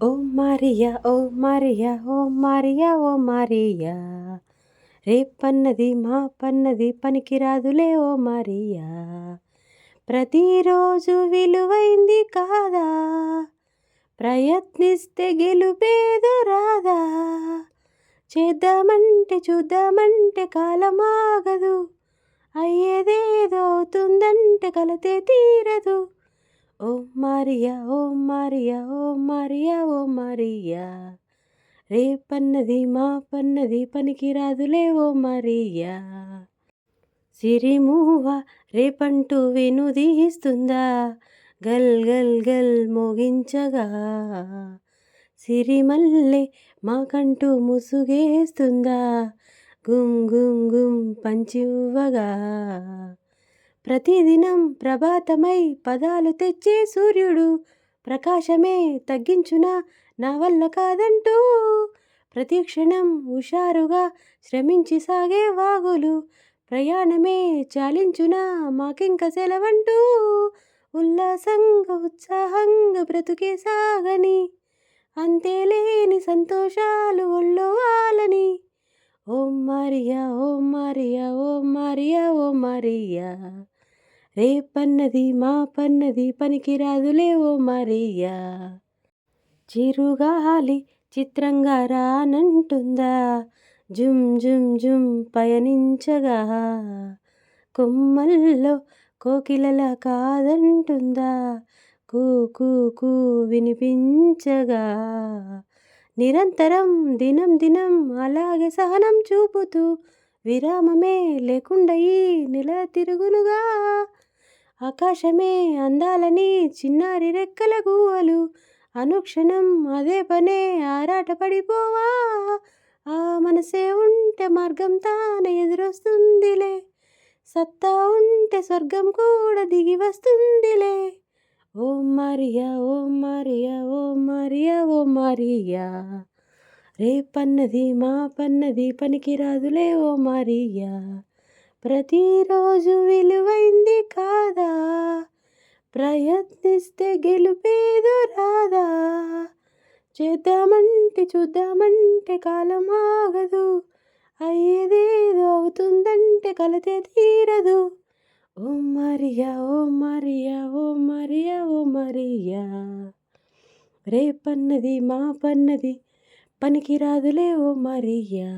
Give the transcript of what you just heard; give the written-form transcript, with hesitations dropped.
ఓ Maria ఓ Maria ఓ Maria ఓ Maria, రేపన్నది మా పన్నది పనికిరాదులే ఓ Maria, ప్రతిరోజు విలువైంది కాదా, ప్రయత్నిస్తే గెలుపేదో రాదా, చేద్దామంటే చూద్దామంటే కాలమాగదు, అయ్యేదేదో అవుతుందంటే కలతే తీరదు. ఓ మారియా ఓ మారియా ఓ మారియా ఓ మారియా, రేపన్నది మా పన్నది పనికిరాదులే ఓ మారియా, సిరిమూవ రేపంటూ వెనుదీస్తుందా, గల్ గల్ గల్ మోగించగా, సిరిమల్లె మాకంటూ ముసుగేస్తుందా, గుమ్ గుమ్ గుమ్ పంచివ్వగా, ప్రతిదినం ప్రభాతమై పదాలు తెచ్చే సూర్యుడు ప్రకాశమే తగ్గించునా నా వల్ల కాదంటూ, ప్రతిక్షణం హుషారుగా శ్రమించి సాగే వాగులు ప్రయాణమే చాలించునా మాకింక సెలవంటూ, ఉల్లాసంగా ఉత్సాహంగా బ్రతుకే సాగని, అంతేలేని సంతోషాలు ఒళ్ళో వాలని. ఓ మారియా ఓ మారియా ఓ మారియా ఓ మారియా, రేపన్నది మా పన్నది పనికిరాదులే ఓ మారియా, చిరుగాలి చిత్రంగా రానంటుందా, జుమ్ జుమ్ జుమ్ పయనించగా, కొమ్మల్లో కోకిలల కాదంటుందా, కూ కూ కూ వినిపించగా, నిరంతరం దినం దినం అలాగే సహనం చూపుతూ విరామమే లేకుండా ఈ నెల తిరుగునుగా, ఆకాశమే అందాలని చిన్నారి రెక్కల గువ్వలు అనుక్షణం అదే పనే ఆరాట పడిపోవా, ఆ మనసే ఉంటే మార్గం తానే ఎదురొస్తుందిలే, సత్తా ఉంటే స్వర్గం కూడా దిగి వస్తుందిలే. ఓ మారియా ఓ మారియా ఓ మారియా ఓ మారియా, రేపన్నది మా పన్నది పనికిరాదులే ఓ మారియా, ప్రతిరోజు విలువైంది కాదా, ప్రయత్నిస్తే గెలుపేదో రాదా, చేద్దామంటే చూద్దామంటే కాలం ఆగదు, అయ్యేదేదో అవుతుందంటే కలతే తీరదు. ఓ మారియా ఓ మారియా ఓ మారియా ఓ మారియా, రేపన్నది మా పన్నది పనికిరాదులే ఓ మారియా.